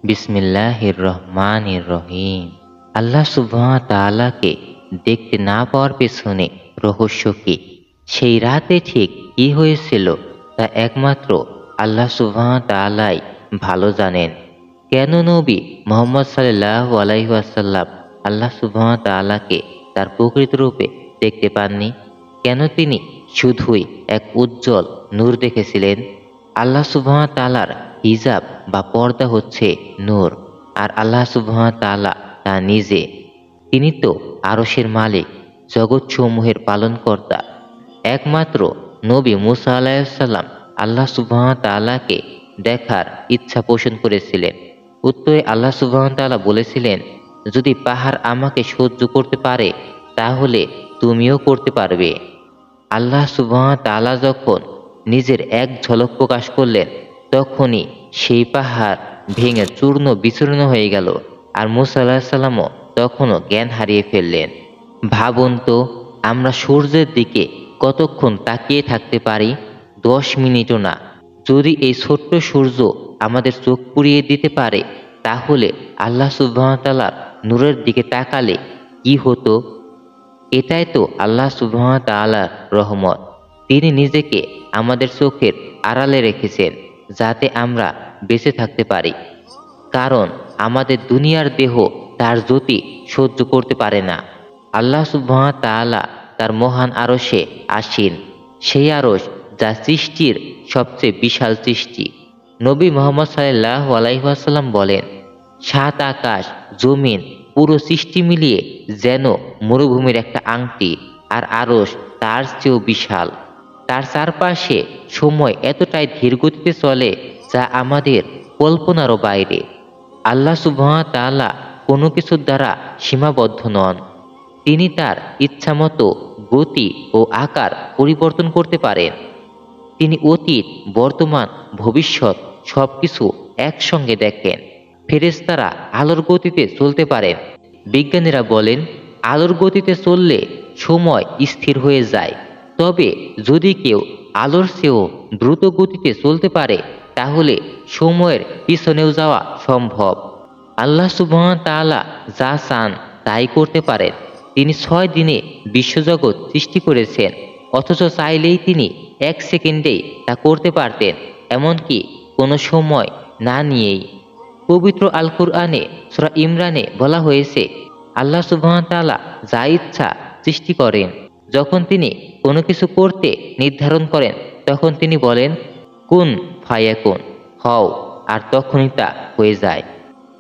বিসমিল্লাহির রহমানির রহিম। আল্লাহ সুবহানাহু ওয়া তাআলাকে দেখতে না পাওয়ার পেছনে রহস্য কি? সেই রাতে ঠিক কি হয়েছিল তা একমাত্র আল্লাহ সুবহানাহু ওয়া তাআলাই ভালো জানেন। কেন নবী মুহাম্মদ সাল্লাল্লাহু আলাইহি ওয়াসাল্লাম আল্লাহ সুবহানাহু ওয়া তাআলাকে তার প্রকৃত রূপে দেখতে পাননি? কেন তিনি শুধুই এক উজ্জ্বল নূর দেখেছিলেন? আল্লাহ সুবহানাহু ওয়া তাআলার হিজাব বা পর্দা হচ্ছে নূর, আর আল্লাহ সুবহানাহু ওয়া তাআলা তা নিজে। তিনি তো আরশের মালিক, জগৎসমূহের পালনকর্তা। একমাত্র নবী মুসা আলাইহিস সালাম আল্লাহ সুবহানাহু ওয়া তাআলাকে দেখার ইচ্ছা পোষণ করেছিলেন। উত্তরে আল্লাহ সুবহানাহু ওয়া তাআলা বলেছিলেন, যদি পাহাড় আমাকে সহ্য করতে পারে তাহলে তুমিও করতে পারবে। আল্লাহ সুবহানাহু ওয়া তাআলা যখন নিজের এক ঝলক প্রকাশ করলেন, তখনই সেই পাহাড় ভেঙে চূর্ণ বিচূর্ণ হয়ে গেল, আর মুসা আলাইহিস সালামও তখনও জ্ঞান হারিয়ে ফেললেন। ভাবুন তো, আমরা সূর্যের দিকে কতক্ষণ তাকিয়ে থাকতে পারি? 10 মিনিটও না। যদি এই ছোট্ট সূর্য আমাদের চোখ পুড়িয়ে দিতে পারে, তাহলে আল্লাহ সুবহানাহু ওয়া তাআলার নূরের দিকে তাকালে কি হতো? এটাই তো আল্লাহ সুবহানাহু ওয়া তাআলার রহমত। তিনি নিজেকে আমাদের চোখের আড়ালে রেখেছেন, যাতে আমরা বেঁচে থাকতে পারি। কারণ আমাদের দুনিয়ার দেহ তার জ্যোতি সহ্য করতে পারে না। আল্লাহ সুবহানাহু ওয়া তাআলা তার মহান আরশে আসীন, সেই আরশ যা সৃষ্টির সবচেয়ে বিশাল সৃষ্টি। নবী মুহাম্মদ সাল্লাল্লাহু আলাইহি ওয়াসাল্লাম বলেন, 7 আকাশ, জমিন, পুরো সৃষ্টি মিলিয়ে যেন মরুভূমির একটা আংটি, আর আরশ তার চেয়েও বিশাল। তার চারপাশে সময় এতটাই ধীর গতিতে চলে যা আমাদের কল্পনারও বাইরে। আল্লাহ সুবহানাহু ওয়া তাআলা কোনো কিছুর দ্বারা সীমাবদ্ধ নন। তিনি তার ইচ্ছামতো গতি ও আকার পরিবর্তন করতে পারেন। তিনি অতীত, বর্তমান, ভবিষ্যৎ সবকিছু একসঙ্গে দেখেন। ফেরেশতারা আলোর গতিতে চলতে পারেন। বিজ্ঞানীরা বলেন, আলোর গতিতে চললে সময় স্থির হয়ে যায়। তবে যদি কেউ আলোর চেয়েও দ্রুত গতিতে চলতে পারে, তাহলে সময়ের পিছনেও যাওয়া সম্ভব। আল্লাহ সুবহানাহু ওয়া তাআলা যা চান তাই করতে পারেন। তিনি 6 দিনে বিশ্বজগৎ সৃষ্টি করেছেন, অথচ চাইলেই তিনি 1 সেকেন্ডেই তা করতে পারতেন, এমনকি কোনো সময় না নিয়েই। পবিত্র আল কুরআনে সূরা ইমরানে বলা হয়েছে, আল্লাহ সুবহানাহু ওয়া তাআলা যা ইচ্ছা সৃষ্টি করেন। যখন তিনি কোনো কিছু করতে নির্ধারণ করেন, তখন তিনি বলেন, কুন ফায়াকুন, হও, আর তখনই তা হয়ে যায়।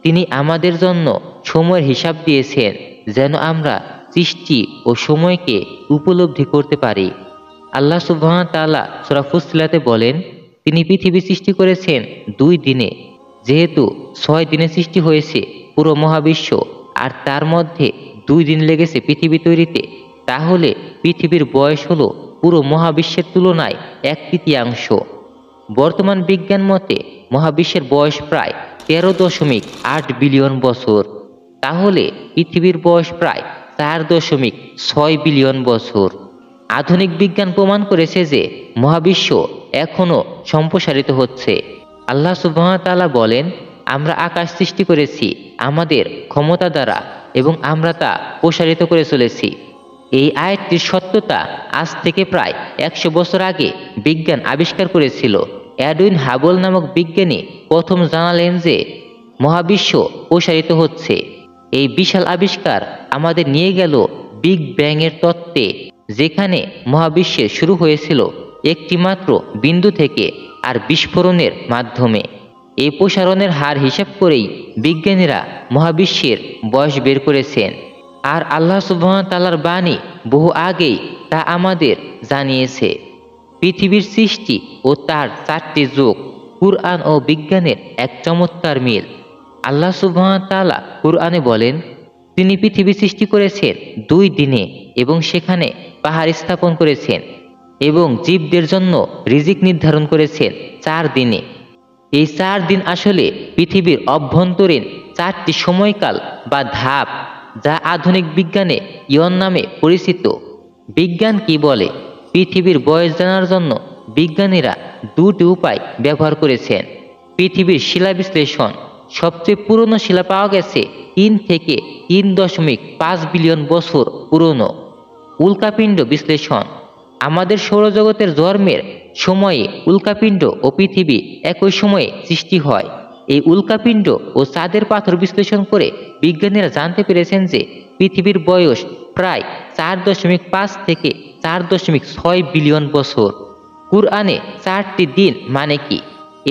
তিনি আমাদের জন্য সময়ের হিসাব দিয়েছেন, যেন আমরা সৃষ্টি ও সময়কে উপলব্ধি করতে পারি। আল্লাহ সুবহানাহু ওয়া তাআলা সূরা ফুসসিলাতে বলেন, তিনি পৃথিবী সৃষ্টি করেছেন 2 দিনে। যেহেতু 6 দিনে সৃষ্টি হয়েছে পুরো মহাবিশ্ব, আর তার মধ্যে 2 দিন লেগেছে পৃথিবী তৈরিতে, তাহলে পৃথিবীর বয়স হলো পুরো মহাবিশ্বের তুলনায় 1/3। বর্তমান বিজ্ঞান মতে মহাবিশ্বের বয়স প্রায় 13.8 বিলিয়ন বছর। তাহলে পৃথিবীর বয়স প্রায় 4.6 বিলিয়ন বছর। আধুনিক বিজ্ঞান প্রমাণ করেছে যে মহাবিশ্ব এখনো সম্প্রসারিত হচ্ছে। আল্লাহ সুবহানাহু ওয়া তাআলা বলেন, আমরা আকাশ সৃষ্টি করেছি আমাদের ক্ষমতা দ্বারা, এবং আমরা তা প্রসারিত করে চলেছি। এই আয়াতটির সত্যতা আজ থেকে প্রায় 100 বছর আগে বিজ্ঞান আবিষ্কার করেছিল। এডউইন হাবল নামক বিজ্ঞানী প্রথম জানালেন যে মহাবিশ্ব প্রসারিত হচ্ছে। এই বিশাল আবিষ্কার আমাদের নিয়ে গেল বিগ ব্যাং এর তত্ত্বে, যেখানে মহাবিশ্বের শুরু হয়েছিল একটি মাত্র বিন্দু থেকে, আর বিস্ফোরণের মাধ্যমে। এই প্রসারণের হার হিসাব করেই বিজ্ঞানীরা মহাবিশ্বের বয়স বের করেছেন। আর আল্লাহ সুবহানাহু ওয়া তাআলার বাণী বহু আগেই তা আমাদের জানিয়েছে। পৃথিবীর সৃষ্টি ও তার 4টি যুগ, কুরআন ও বিজ্ঞানের এক চমৎকার মিল। আল্লাহ সুবহানাহু ওয়া তাআলা কুরআনে বলেন, তিনি পৃথিবী সৃষ্টি করেছেন 2 দিনে, এবং সেখানে পাহাড় স্থাপন করেছেন, এবং জীবদের জন্য রিজিক নির্ধারণ করেছেন 4 দিনে। এই 4 দিন আসলে পৃথিবীর অভ্যন্তরীণ 4টি সময়কাল বা ধাপ, যা আধুনিক বিজ্ঞানে ইয়ন নামে পরিচিত। বিজ্ঞান কি বলে? পৃথিবীর বয়স জানার জন্য বিজ্ঞানীরা 2টি উপায় ব্যবহার করেছেন: পৃথিবীর শিলা বিশ্লেষণ, সবচেয়ে পুরনো শিলা পাওয়া গেছে 3 থেকে 3.5 বিলিয়ন বছর পুরনো। উল্কাপিণ্ড বিশ্লেষণ। আমাদের সৌরজগতের জন্মের সময়ে উল্কাপিণ্ড ও পৃথিবী একই সময়ে সৃষ্টি হয়। এই উল্কাপিণ্ড ও চাঁদের পাথর বিশ্লেষণ করে বিজ্ঞানীরা জানতে পেরেছেন যে পৃথিবীর বয়স প্রায় 4.5 থেকে 4.6 বিলিয়ন বছর। কুরআনে 4টি দিন মানে কি?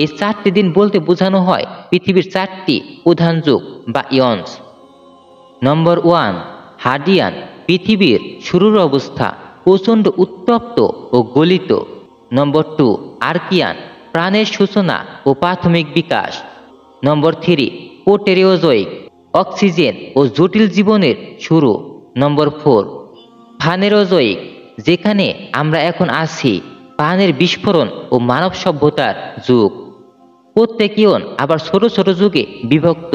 এই 4টি দিন বলতে বোঝানো হয় পৃথিবীর 4টি প্রধান যুগ বা ইয়নস। নম্বর 1, হাডিয়ান, পৃথিবীর শুরুর অবস্থা, প্রচণ্ড উত্তপ্ত ও গলিত। নম্বর 2, আর্কিয়ান, প্রাণের সূচনা ও প্রাথমিক বিকাশ। নম্বর 3, প্রোটেরিওজোয়িক, অক্সিজেন ও জটিল জীবনের শুরু। নম্বর 4, ফানেরোজোয়িক, যেখানে আমরা এখন আছি, প্রাণের বিস্ফোরণ ও মানব সভ্যতার যুগ। প্রত্যেক ইয়ন আবার ছোট ছোট যুগে বিভক্ত,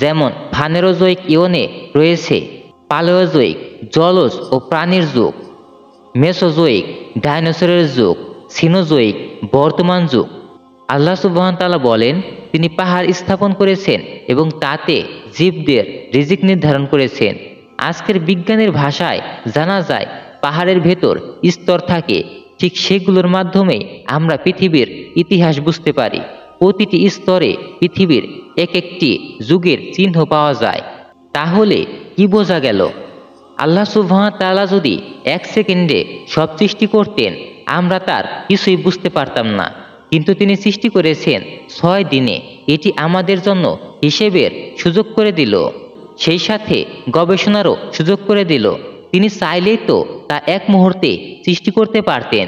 যেমন ফানেরোজোয়িক ইয়নে রয়েছে পালেওজোয়িক, জলজ ও প্রাণীর যুগ, মেসোজোয়িক, ডাইনোসরের যুগ, সিনোজোয়িক, বর্তমান যুগ। আল্লাহ সুবহান তাআলা বলেন, তিনি পাহাড় স্থাপন করেছেন এবং তাতে জীবদের রিজিক নির্ধারণ করেছেন। আজকের বিজ্ঞানের ভাষায় জানা যায় পাহাড়ের ভেতর স্তর থাকে, ঠিক সেগুলোর মাধ্যমে আমরা পৃথিবীর ইতিহাস বুঝতে পারি। প্রতিটি স্তরে পৃথিবীর এক একটি যুগের চিহ্ন পাওয়া যায়। তাহলে কি বোঝা গেল? আল্লাহ সুবহান তাআলা যদি 1 সেকেন্ডে সব সৃষ্টি করতেন, আমরা তার কিছুই বুঝতে পারতাম না। কিন্তু তিনি সৃষ্টি করেছেন 6 দিনে। এটি আমাদের জন্য হিসেবের সুযোগ করে দিল, সেই সাথে গবেষণারও সুযোগ করে দিল। তিনি চাইলেই তো তা 1 মুহূর্তে সৃষ্টি করতে পারতেন,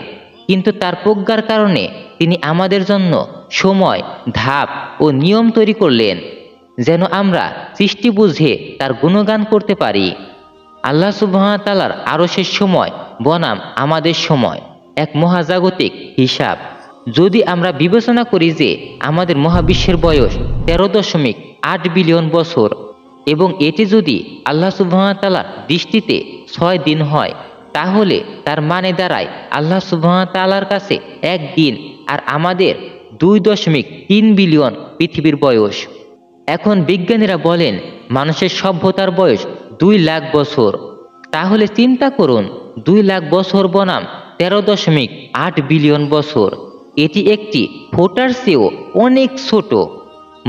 কিন্তু তার প্রজ্ঞার কারণে তিনি আমাদের জন্য সময়, ধাপ ও নিয়ম তৈরি করলেন, যেন আমরা সৃষ্টি বুঝে তার গুণগান করতে পারি। আল্লাহ সুবহান তাআলার আরশের সময় বনাম আমাদের সময় এক মহাজাগতিক হিসাব। যদি আমরা বিবেচনা করি যে আমাদের মহাবিশ্বের বয়স 13.8 বিলিয়ন বছর এবং এটি যদি আল্লাহ সুবহান তাআলার দৃষ্টিতে 6 দিন হয়, তাহলে তার মানে দাঁড়ায় আল্লাহ সুবহান তাআলার কাছে 1 দিন আর আমাদের 2.3 বিলিয়ন পৃথিবীর বয়স। এখন বিজ্ঞানীরা বলেন মানুষের সভ্যতার বয়স 2 লাখ বছর। তাহলে চিন্তা করুন, 2 লাখ বছর বনাম 13.8 বিলিয়ন বছর। এটি একটি ফোঁটার চেয়েও অনেক ছোট।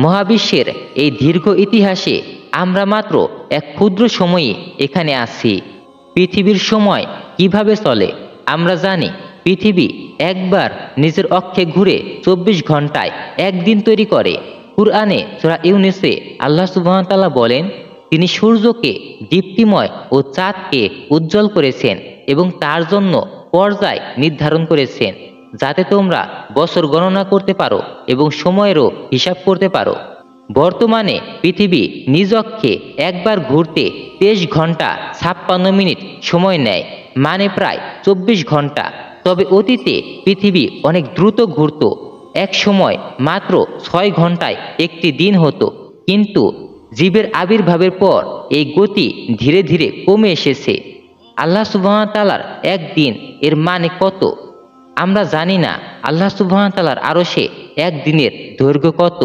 মহাবিশ্বের এই দীর্ঘ ইতিহাসে আমরা মাত্র এক ক্ষুদ্র সময়ে এখানে আছি। পৃথিবীর সময় কিভাবে চলে আমরা জানি। পৃথিবী একবার নিজের অক্ষে ঘুরে 24 ঘন্টায় 1 দিন তৈরি করে। কুরআনে সূরা ইউনূসে আল্লাহ সুবহান তাআলা বলেন, তিনি সূর্যকে দীপ্তিময় ও চাঁদকে উজ্জ্বল করেছেন এবং তার জন্য পর্যায় নির্ধারণ করেছেন, যাতে তোমরা বছর গণনা করতে পারো এবং সময়েরও হিসাব করতে পারো। বর্তমানে পৃথিবী নিজ অক্ষে একবার ঘুরতে 23 ঘন্টা 56 মিনিট সময় নেয়, মানে প্রায় 24 ঘন্টা। তবে অতীতে পৃথিবী অনেক দ্রুত ঘুরত। এক সময় মাত্র 6 ঘন্টায় একটি দিন হতো, কিন্তু জীবের আবির্ভাবের পর এই গতি ধীরে ধীরে কমে এসেছে। আল্লাহ সুবহান তাআলার 1 দিন এর মানে কত আমরা জানি না। আল্লাহ সুবহান তাআলার আরশে 1 দিনের দৈর্ঘ্য কত?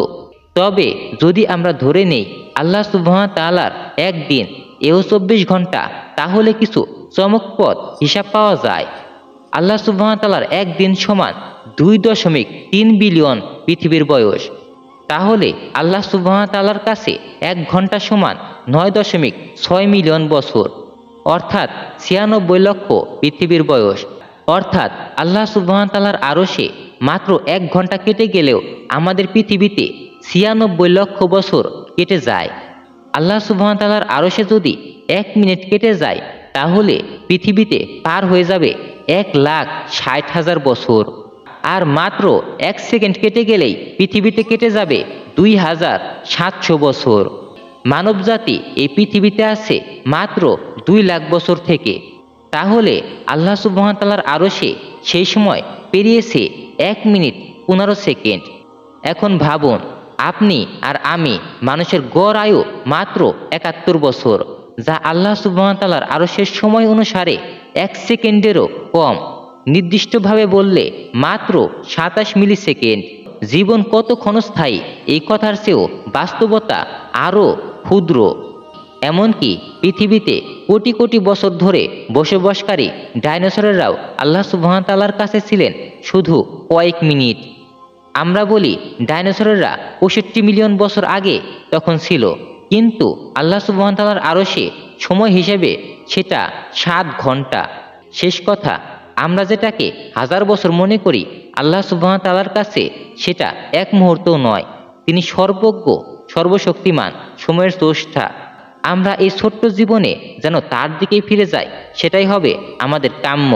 তবে যদি আমরা ধরে নেই আল্লাহ সুবহান তাআলার 1 দিন এও 24 ঘন্টা, তাহলে কিছু চমকপ্রদ হিসাব পাওয়া যায়। আল্লাহ সুবহান তাআলার 1 দিন সমান 2.3 বিলিয়ন পৃথিবীর বয়স। তাহলে আল্লাহ সুবহান তাআলার কাছে 1 ঘন্টা সমান 9.6 মিলিয়ন বছর, অর্থাৎ 96 লক্ষ পৃথিবীর বয়স। অর্থাৎ আল্লাহ সুবহান তাআলার আরশে মাত্র 1 ঘন্টা কেটে গেলেও আমাদের পৃথিবীতে 96 লক্ষ বছর কেটে যায়। আল্লাহ সুবহান তাআলার আরশে যদি 1 মিনিট কেটে যায়, তাহলে পৃথিবীতে পার হয়ে যাবে 1,60,000 বছর। আর মাত্র 1 সেকেন্ড কেটে গেলেই পৃথিবীতে কেটে যাবে 2,700 বছর। মানবজাতি এই পৃথিবীতে আছে মাত্র 2 লাখ বছর থেকে। তাহলে আল্লাহ সুবহান তাআলার আরশে সেই সময় পেরিয়েছে 1 মিনিট 15 সেকেন্ড। এখন ভাবুন, আপনি আর আমি মানুষের গড় আয়ু মাত্র 71 বছর, যা আল্লাহ সুবহান তাআলার আরশের সময় অনুসারে 1 সেকেন্ডেরও কম। নির্দিষ্টভাবে বললে মাত্র 27 মিলি সেকেন্ড। জীবন কত ক্ষণস্থায়ী এই কথার চেয়েও বাস্তবতা আরও ক্ষুদ্র। এমনকি পৃথিবীতে কোটি কোটি বছর ধরে বসবাসকারী ডাইনোসরেরাও আল্লাহ সুবহানাহু ওয়া তাআলার কাছে ছিলেন শুধু কয়েক মিনিট। আমরা বলি ডাইনোসরেরা 65 মিলিয়ন বছর আগে তখন ছিল, কিন্তু আল্লাহ সুবহানাহু ওয়া তাআলার আরশে সময় হিসেবে সেটা 7 ঘন্টা। শেষ কথা, আমরা যেটাকে হাজার বছর মনে করি, আল্লাহ সুবহানাহু ওয়া তাআলার কাছে সেটা এক মুহূর্তও নয়। তিনি সর্বজ্ঞ, সর্বশক্তিমান, সময়ের স্রষ্টা। আমরা এই ছোট্ট জীবনে যেন তার দিকেই ফিরে যাই, সেটাই হবে আমাদের কাম্য।